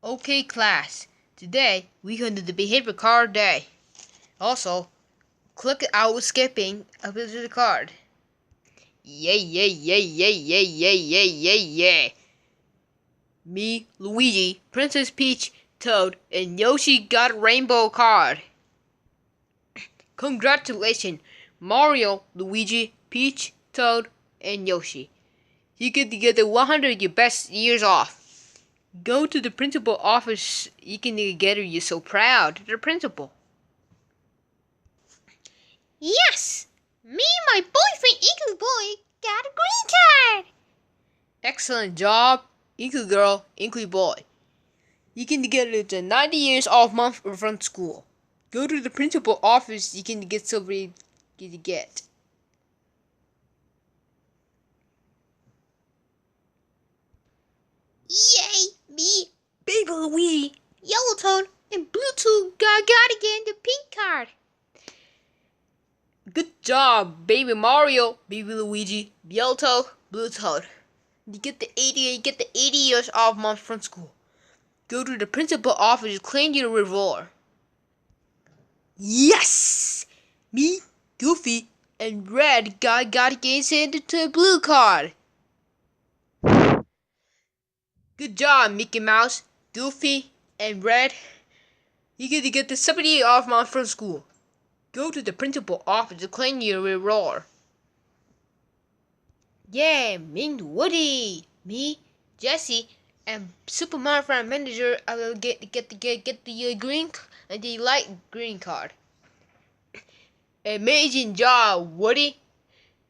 Okay, class. Today we're going to do the behavior card day. Also, click out skipping up to the card. Yay, yay, yay, yay, yay, yay, yay, yay, yay. Me, Luigi, Princess Peach, Toad, and Yoshi got a rainbow card. Congratulations, Mario, Luigi, Peach, Toad, and Yoshi. You get to get the 100 of your best years off. Go to the principal office. You can get her. You're so proud. The principal. Yes! Me and my boyfriend Igloo Boy got a green card! Excellent job, Inkly girl, Inkly boy. You can get it to 90 years off month from school. Go to the principal office. You can get somebody to get. Yay! Me, Baby Luigi, Yellow Toad, and Blue Toad got again the pink card. good job, baby Mario, baby Luigi, Yellow Toad, Blue Toad. You get the 80 years off month from school. Go to the principal office. Claim your reward. Yes! Me, Goofy, and Red got against it to a blue card. Good job, Mickey Mouse, Goofy, and Red. You get to get the 70 off month from school. Go to the principal office to claim your reward. Yeah, me and Woody, me, Jesse, and Super Mario Farm Manager. I will get the green and the light green card. Amazing job, Woody,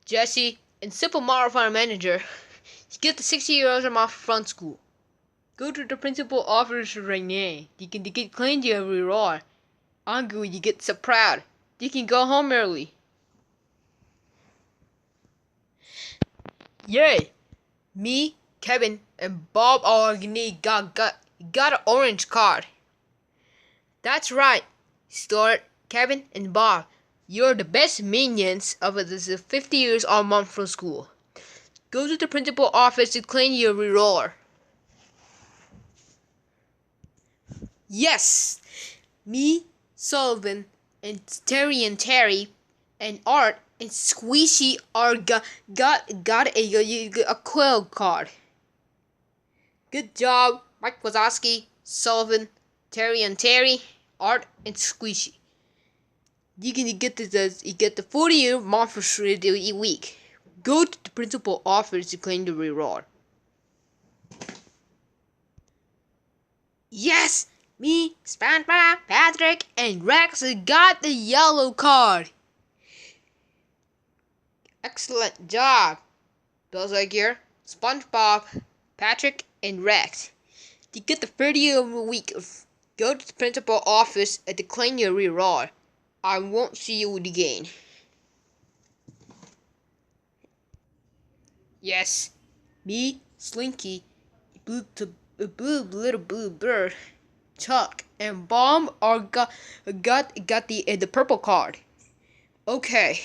Jesse, and Super Mario Farm Manager. You get the 60 euros off from school. Go to the principal office right now. You can get claim your reward. I'm good. You get so proud. You can go home early. Yay! Me, Kevin, and Bob all got an orange card. That's right, Stuart, Kevin, and Bob. You're the best minions of this 50 years all month from school. Go to the principal office to claim your reward. Yes! Me, Sullivan, and Terry, and Art, and Squishy are got a quill card. Good job, Mike Wazowski, Sullivan, Terry, Art, and Squishy. You can get the 40-year month for a week. Go to the principal office to claim the reward. Yes! Me, SpongeBob, Patrick, and Rex got the yellow card. Excellent job, Buzz Lightyear, SpongeBob, Patrick, and Rex. You get the 30 of a week. Go to the principal office and claim your reward. I won't see you again. Yes, me, Slinky, blue little blue bird, Chuck, and Bomb are got the purple card. Okay.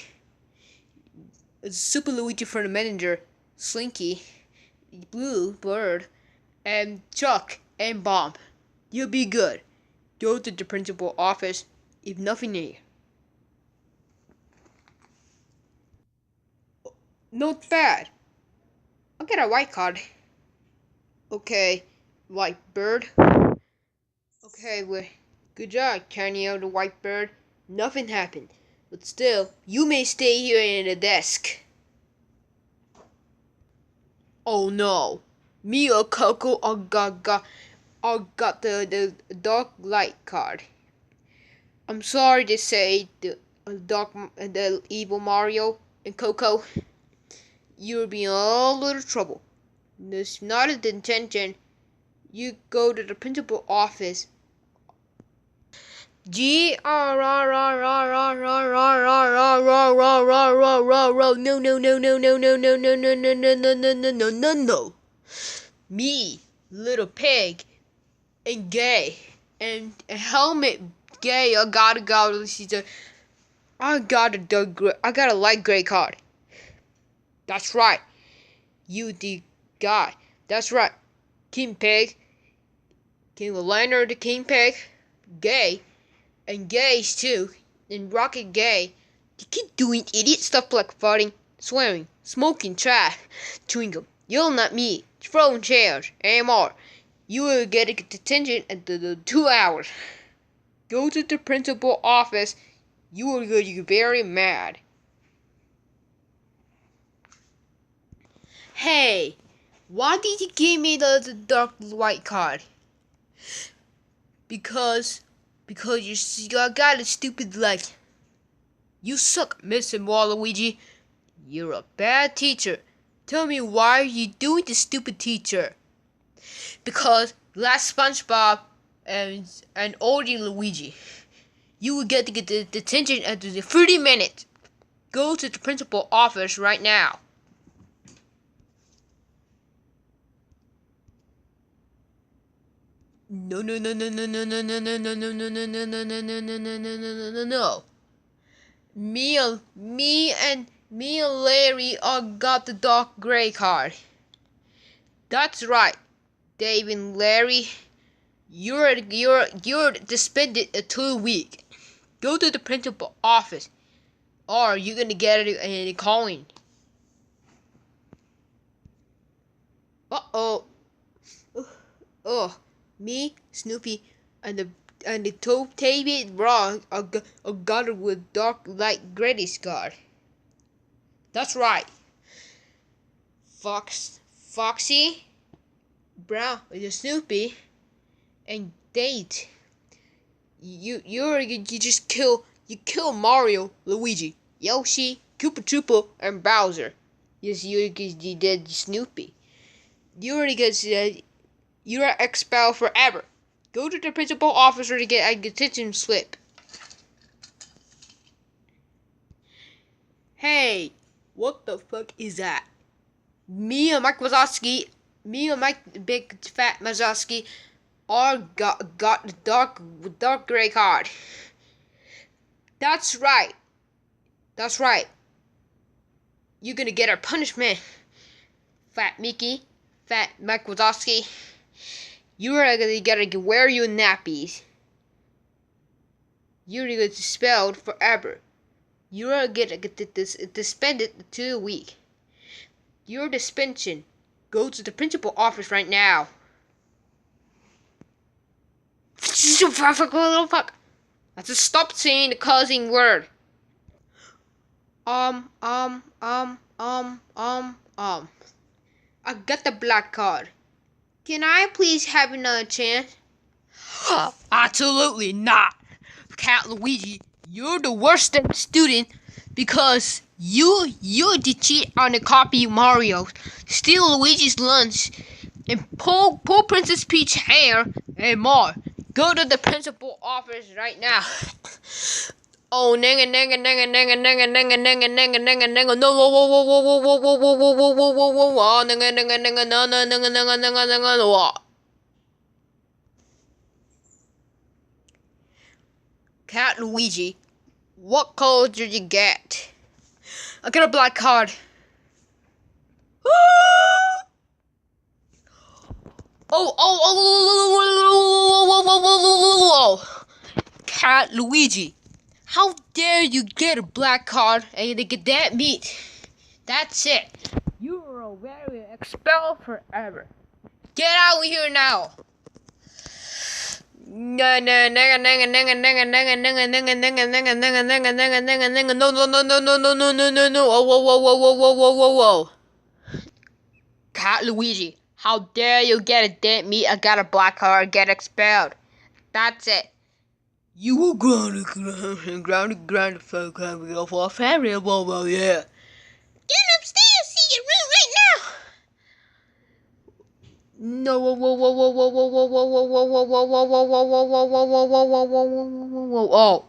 Super Luigi for the manager, Slinky, Blue Bird, and Chuck and Bomb. You'll be good. Go to the principal office if nothing new. Not bad. I'll get a white card. Okay, white bird. Okay, well, good job, carrying out the white bird. Nothing happened. But still, you may stay here in the desk. Oh no. Me or Coco I got the dark light card. I'm sorry to say the evil Mario and Coco, you'll be in a little trouble. It's not a detention. You go to the principal office. G R R R R R R R R R R R R R R R no no no no no no no no no no no no no no no no no. Me, little pig, and gay, and a helmet gay. I got a light gray card. That's right. You the guy. That's right. King Pig. King Leonard the King Pig, Gay, and Gays too, and Rocket Gay. You keep doing idiot stuff like farting, swearing, smoking trash, chewing gum, yelling at me, throwing chairs, and more. You will get a detention at the 2 hours. Go to the principal office. You will get very mad. Hey, why did you give me the dark white card? Because you got a stupid leg. You suck, Mr. Waluigi. You're a bad teacher. Tell me why are you doing this, stupid teacher? Because last SpongeBob and oldie Luigi, you will get to get the detention after the 30 minutes. Go to the principal office right now. No. Me and Larry all got the dark gray card. That's right, Dave and Larry. You're suspended a 2 week. Go to the principal office, or you're gonna get a calling. Oh, me, Snoopy, and the Toby Raw are got it with dark light gray scar. That's right. Foxy, Brown, the Snoopy, and Date. You just kill Mario, Luigi, Yoshi, Koopa Troopa, and Bowser. Yes, you did Snoopy. You already get you're expelled forever. Go to the principal officer to get a detention slip. Hey, what the fuck is that? Me and Mike Big Fat Wazowski, all got the dark gray card. That's right. You're gonna get a punishment, Fat Mickey, Fat Mike Wazowski. You're gonna wear your nappies. You're gonna get expelled forever. You're gonna get suspended 2 weeks. Your suspension. Go to the principal office right now. Fuck. Let's just stop saying the cussing word. I got the black card. Can I please have another chance? Absolutely not. Cat Luigi, you're the worst student because you did cheat on the copy of Mario, steal Luigi's lunch, and pull Princess Peach's hair, and more. Go to the principal office right now. Oh, nanga, no, Cat Luigi, what color did you get? I got a black card. Cat Luigi, how dare you get a black card and you get that meat? That's it. You are very expelled forever. Get out of here now. No. Whoa. Cat Luigi, how dare you get a dead meat? I got a black card, get expelled. That's it. You will grounded for a family, yeah. Get upstairs, see your room right now. No, oh.